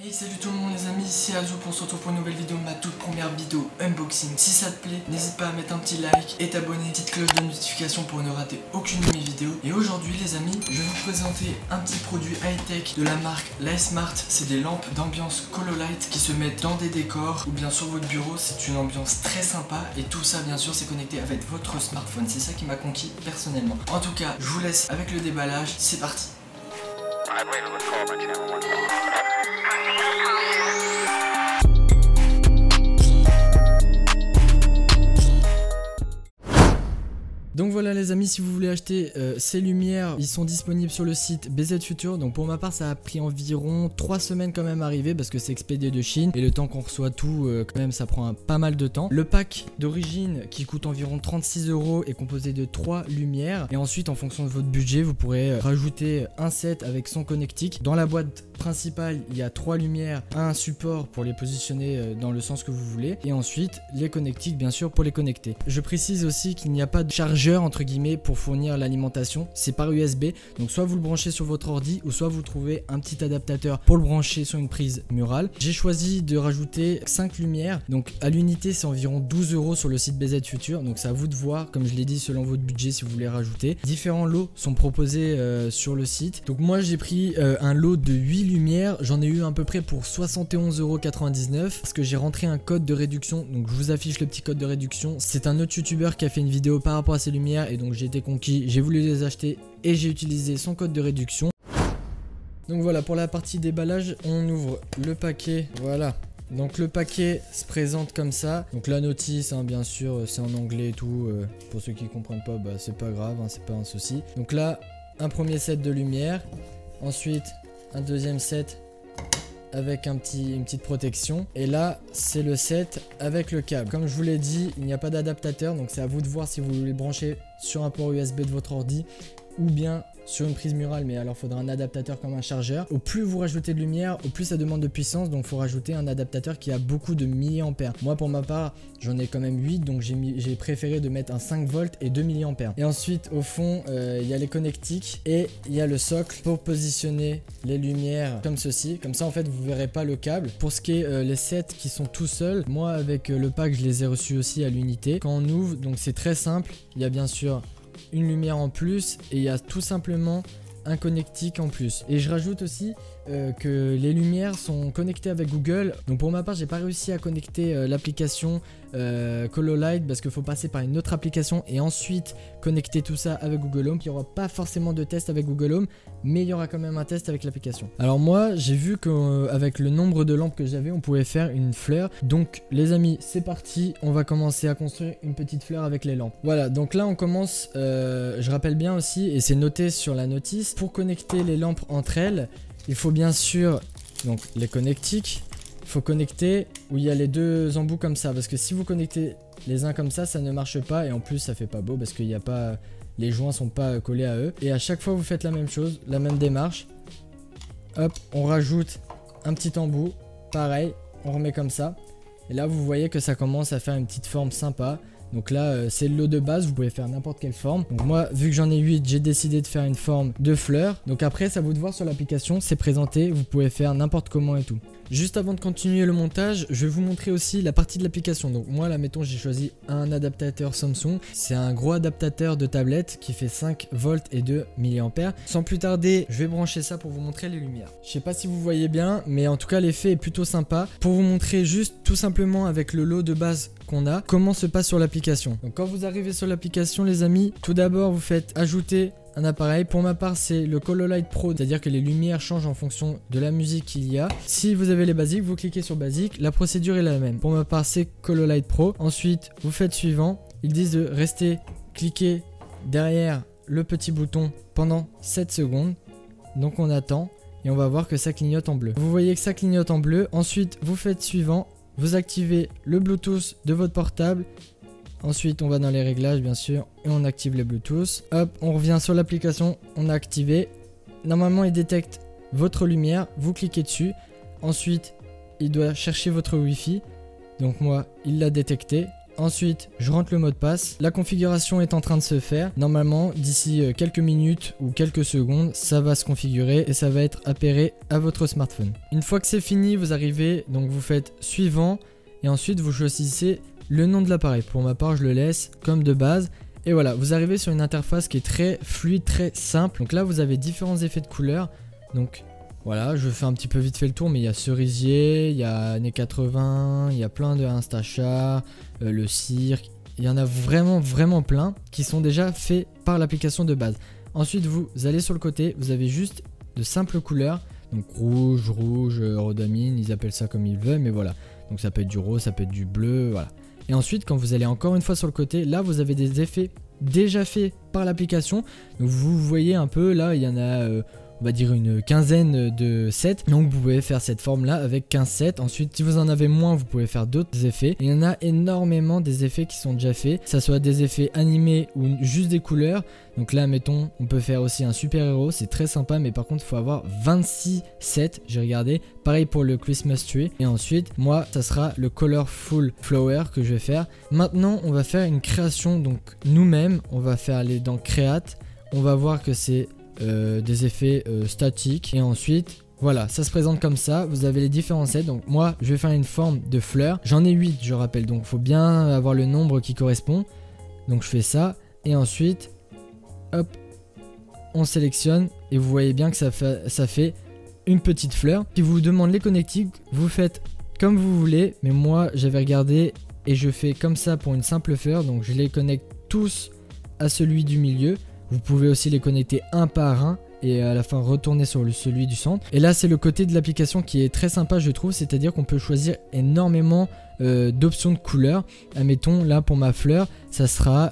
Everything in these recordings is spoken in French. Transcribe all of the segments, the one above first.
Hey, salut tout le monde les amis, c'est Azo pour se retrouver pour une nouvelle vidéo, ma toute première vidéo unboxing. Si ça te plaît, n'hésite pas à mettre un petit like et t'abonner, petite cloche de notification pour ne rater aucune de mes vidéos. Et aujourd'hui les amis, je vais vous présenter un petit produit high-tech de la marque Lightsmart. C'est des lampes d'ambiance Cololight qui se mettent dans des décors ou bien sur votre bureau. C'est une ambiance très sympa et tout ça bien sûr c'est connecté avec votre smartphone. C'est ça qui m'a conquis personnellement. En tout cas, je vous laisse avec le déballage, c'est parti. Donc voilà les amis, si vous voulez acheter ces lumières, ils sont disponibles sur le site BZ Future. Donc pour ma part ça a pris environ 3 semaines quand même à arriver parce que c'est expédié de Chine. Et le temps qu'on reçoit tout, quand même ça prend pas mal de temps. Le pack d'origine qui coûte environ 36 € est composé de 3 lumières. Et ensuite en fonction de votre budget, vous pourrez rajouter un set avec son connectique. Dans la boîte principale, il y a 3 lumières, un support pour les positionner dans le sens que vous voulez. Et ensuite les connectiques bien sûr pour les connecter. Je précise aussi qu'il n'y a pas de chargeur entre guillemets pour fournir l'alimentation, c'est par USB, donc soit vous le branchez sur votre ordi ou soit vous trouvez un petit adaptateur pour le brancher sur une prise murale. J'ai choisi de rajouter 5 lumières, donc à l'unité c'est environ 12 € sur le site BZ Future, donc c'est à vous de voir, comme je l'ai dit, selon votre budget si vous voulez rajouter. Différents lots sont proposés sur le site, donc moi j'ai pris un lot de 8 lumières, j'en ai eu à peu près pour 71,99 € parce que j'ai rentré un code de réduction, donc je vous affiche le petit code de réduction. C'est un autre youtubeur qui a fait une vidéo par rapport à ces lumières et donc j'ai été conquis, j'ai voulu les acheter et j'ai utilisé son code de réduction. Donc voilà, pour la partie déballage, on ouvre le paquet, voilà. Donc le paquet se présente comme ça. Donc la notice, hein, bien sûr, c'est en anglais et tout. Pour ceux qui comprennent pas, bah, c'est pas grave, hein, c'est pas un souci. Donc là, un premier set de lumière. Ensuite, un deuxième set avec une petite protection. Et là, c'est le set avec le câble. Comme je vous l'ai dit, il n'y a pas d'adaptateur. Donc c'est à vous de voir si vous voulez brancher sur un port USB de votre ordi ou bien sur une prise murale, mais alors il faudra un adaptateur comme un chargeur. Au plus vous rajoutez de lumière, au plus ça demande de puissance, donc il faut rajouter un adaptateur qui a beaucoup de milliampères. Moi pour ma part, j'en ai quand même 8, donc j'ai préféré de mettre un 5 volts et 2 milliampères. Et ensuite au fond, il y a les connectiques et il y a le socle pour positionner les lumières comme ceci. Comme ça en fait vous verrez pas le câble. Pour ce qui est les sets qui sont tout seuls, moi avec le pack je les ai reçus aussi à l'unité. Quand on ouvre, donc c'est très simple, il y a bien sûr une lumière en plus et il y a tout simplement un connectique en plus. Et je rajoute aussi que les lumières sont connectées avec Google. Donc pour ma part j'ai pas réussi à connecter l'application Cololight parce qu'il faut passer par une autre application et ensuite connecter tout ça avec Google Home. Il n'y aura pas forcément de test avec Google Home, mais il y aura quand même un test avec l'application. Alors moi j'ai vu qu'avec le nombre de lampes que j'avais on pouvait faire une fleur. Donc les amis c'est parti, on va commencer à construire une petite fleur avec les lampes. Voilà, donc là on commence, je rappelle bien aussi et c'est noté sur la notice, pour connecter les lampes entre elles il faut bien sûr donc les connectiques. Il faut connecter où il y a les deux embouts comme ça, parce que si vous connectez les uns comme ça ne marche pas et en plus ça fait pas beau parce qu'il n'y a pas, les joints sont pas collés à eux. Et à chaque fois vous faites la même chose, la même démarche. Hop, on rajoute un petit embout, pareil, on remet comme ça. Et là vous voyez que ça commence à faire une petite forme sympa. Donc là c'est le lot de base, vous pouvez faire n'importe quelle forme. Donc moi vu que j'en ai 8, j'ai décidé de faire une forme de fleur. Donc après c'est à vous de voir sur l'application, c'est présenté, vous pouvez faire n'importe comment et tout. Juste avant de continuer le montage, je vais vous montrer aussi la partie de l'application. Donc moi là mettons j'ai choisi un adaptateur Samsung. C'est un gros adaptateur de tablette qui fait 5 volts et 2 milliampères. Sans plus tarder, je vais brancher ça pour vous montrer les lumières. Je sais pas si vous voyez bien, mais en tout cas l'effet est plutôt sympa. Pour vous montrer juste tout simplement avec le lot de base qu'on a, comment se passe sur l'application. Donc quand vous arrivez sur l'application les amis, tout d'abord vous faites ajouter un appareil. Pour ma part c'est le Cololight Pro, c'est à dire que les lumières changent en fonction de la musique qu'il y a. Si vous avez les basiques, vous cliquez sur basique, la procédure est la même. Pour ma part c'est Cololight Pro. Ensuite vous faites suivant, ils disent de rester cliquer derrière le petit bouton pendant 7 secondes. Donc on attend et on va voir que ça clignote en bleu. Vous voyez que ça clignote en bleu. Ensuite vous faites suivant, vous activez le Bluetooth de votre portable. Ensuite on va dans les réglages bien sûr et on active les Bluetooth. Hop, on revient sur l'application, on a activé. Normalement il détecte votre lumière, vous cliquez dessus. Ensuite il doit chercher votre Wi-Fi. Donc moi il l'a détecté. Ensuite, je rentre le mot de passe. La configuration est en train de se faire. Normalement, d'ici quelques minutes ou quelques secondes, ça va se configurer et ça va être appairé à votre smartphone. Une fois que c'est fini, vous arrivez, donc vous faites suivant et ensuite vous choisissez le nom de l'appareil. Pour ma part, je le laisse comme de base. Et voilà, vous arrivez sur une interface qui est très fluide, très simple. Donc là, vous avez différents effets de couleurs. Donc voilà, je fais un petit peu vite fait le tour, mais il y a cerisier, il y a années 80, il y a plein de Instachat, le cirque. Il y en a vraiment plein qui sont déjà faits par l'application de base. Ensuite, vous allez sur le côté, vous avez juste de simples couleurs. Donc rouge, rhodamine, ils appellent ça comme ils veulent, mais voilà. Donc ça peut être du rose, ça peut être du bleu, voilà. Et ensuite, quand vous allez encore une fois sur le côté, là, vous avez des effets déjà faits par l'application. Donc vous voyez un peu, là, il y en a... on va dire une quinzaine de sets. Donc vous pouvez faire cette forme là avec 15 sets. Ensuite si vous en avez moins, vous pouvez faire d'autres effets. Et il y en a énormément des effets qui sont déjà faits, que ça soit des effets animés ou juste des couleurs. Donc là mettons, on peut faire aussi un super héros, c'est très sympa, mais par contre il faut avoir 26 sets, j'ai regardé. Pareil pour le Christmas Tree. Et ensuite moi ça sera le Colorful Flower que je vais faire. Maintenant on va faire une création, donc nous-mêmes on va faire aller dans Create. On va voir que c'est des effets statiques et ensuite voilà, ça se présente comme ça. Vous avez les différents sets. Donc moi je vais faire une forme de fleur, j'en ai 8 je rappelle, donc il faut bien avoir le nombre qui correspond. Donc je fais ça et ensuite hop, on sélectionne et vous voyez bien que ça fait une petite fleur. Si vous demande les connectiques, vous faites comme vous voulez, mais moi j'avais regardé et je fais comme ça pour une simple fleur. Donc je les connecte tous à celui du milieu. Vous pouvez aussi les connecter un par un et à la fin retourner sur celui du centre. Et là c'est le côté de l'application qui est très sympa je trouve, c'est-à-dire qu'on peut choisir énormément d'options de couleurs. Admettons là pour ma fleur ça sera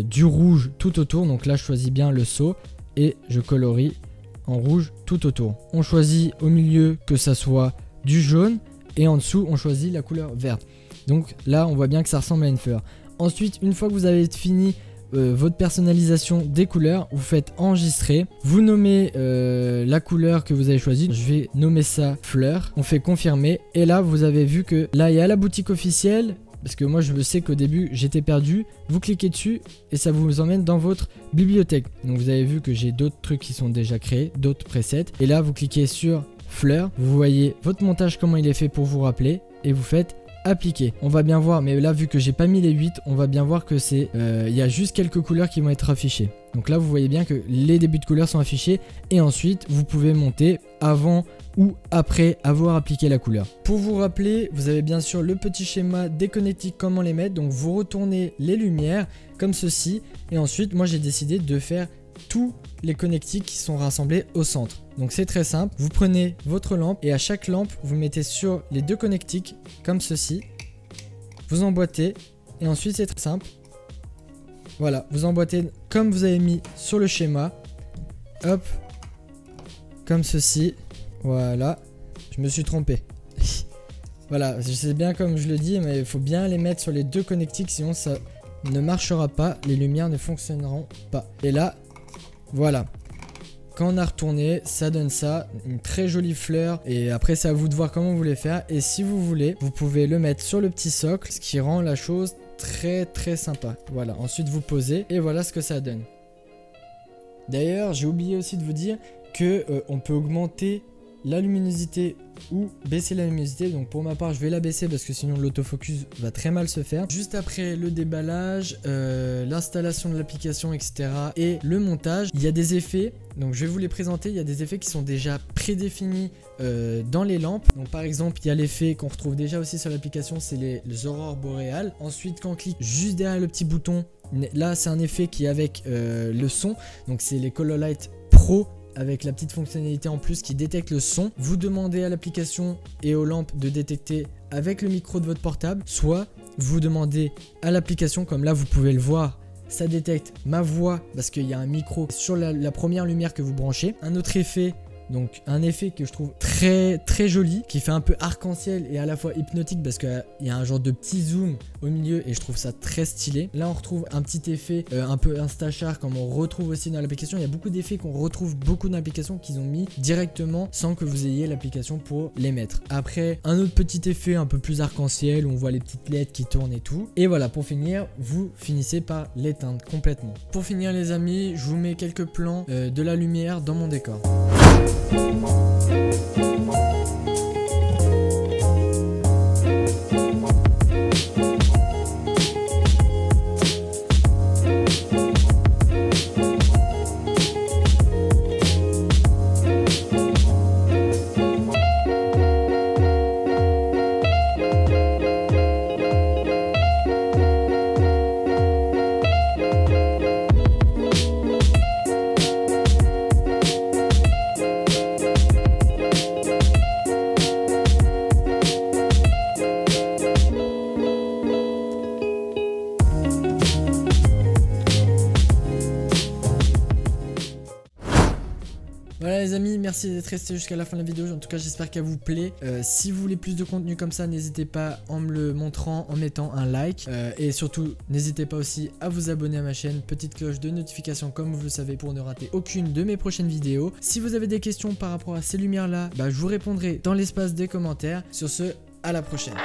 du rouge tout autour. Donc là je choisis bien le seau et je colorie en rouge tout autour. On choisit au milieu que ça soit du jaune et en dessous on choisit la couleur verte. Donc là on voit bien que ça ressemble à une fleur. Ensuite une fois que vous avez fini votre personnalisation des couleurs, vous faites enregistrer, vous nommez la couleur que vous avez choisie. Je vais nommer ça fleur, on fait confirmer et là vous avez vu que là il y a la boutique officielle, parce que moi je sais qu'au début j'étais perdu. Vous cliquez dessus et ça vous emmène dans votre bibliothèque. Donc vous avez vu que j'ai d'autres trucs qui sont déjà créés, d'autres presets, et là vous cliquez sur fleur, vous voyez votre montage comment il est fait pour vous rappeler et vous faites appliquer. On va bien voir, mais là vu que j'ai pas mis les 8, on va bien voir que c'est il y a juste quelques couleurs qui vont être affichées. Donc là vous voyez bien que les débuts de couleurs sont affichés et ensuite vous pouvez monter avant ou après avoir appliqué la couleur. Pour vous rappeler, vous avez bien sûr le petit schéma des connectiques, comment les mettre. Donc vous retournez les lumières comme ceci et ensuite moi j'ai décidé de faire tous les connectiques qui sont rassemblés au centre. Donc c'est très simple, vous prenez votre lampe et à chaque lampe vous mettez sur les deux connectiques comme ceci, vous emboîtez et ensuite c'est très simple, voilà, vous emboîtez comme vous avez mis sur le schéma, hop, comme ceci, voilà, je me suis trompé. Voilà, je sais bien comme je le dis, mais il faut bien les mettre sur les deux connectiques, sinon ça ne marchera pas, les lumières ne fonctionneront pas. Et là, voilà, quand on a retourné, ça donne ça, une très jolie fleur. Et après c'est à vous de voir comment vous voulez faire. Et si vous voulez, vous pouvez le mettre sur le petit socle, ce qui rend la chose très sympa. Voilà, ensuite vous posez et voilà ce que ça donne. D'ailleurs j'ai oublié aussi de vous dire que on peut augmenter la luminosité ou baisser la luminosité. Donc pour ma part je vais la baisser parce que sinon l'autofocus va très mal se faire. Juste après le déballage, l'installation de l'application, etc. et le montage, il y a des effets. Donc je vais vous les présenter. Il y a des effets qui sont déjà prédéfinis dans les lampes. Donc par exemple il y a l'effet qu'on retrouve déjà aussi sur l'application, c'est les aurores boréales. Ensuite quand on clique juste derrière le petit bouton, là c'est un effet qui est avec le son. Donc c'est les Color Light Pro avec la petite fonctionnalité en plus qui détecte le son. Vous demandez à l'application et aux lampes de détecter avec le micro de votre portable, soit vous demandez à l'application, comme là vous pouvez le voir, ça détecte ma voix parce qu'il y a un micro sur la première lumière que vous branchez. Un autre effet Donc un effet que je trouve très joli, qui fait un peu arc-en-ciel et à la fois hypnotique parce qu'il y a un genre de petit zoom au milieu et je trouve ça très stylé. Là on retrouve un petit effet un peu instachar comme on retrouve aussi dans l'application. Il y a beaucoup d'effets qu'on retrouve beaucoup dans l'application qu'ils ont mis directement sans que vous ayez l'application pour les mettre. Après un autre petit effet un peu plus arc-en-ciel où on voit les petites LED qui tournent et tout. Et voilà, pour finir, vous finissez par l'éteindre complètement. Pour finir les amis, je vous mets quelques plans de la lumière dans mon décor. Voilà les amis, merci d'être resté jusqu'à la fin de la vidéo, en tout cas j'espère qu'elle vous plaît. Si vous voulez plus de contenu comme ça, n'hésitez pas en me le montrant, en mettant un like. Et surtout, n'hésitez pas aussi à vous abonner à ma chaîne, petite cloche de notification comme vous le savez pour ne rater aucune de mes prochaines vidéos. Si vous avez des questions par rapport à ces lumières là, je vous répondrai dans l'espace des commentaires. Sur ce, à la prochaine.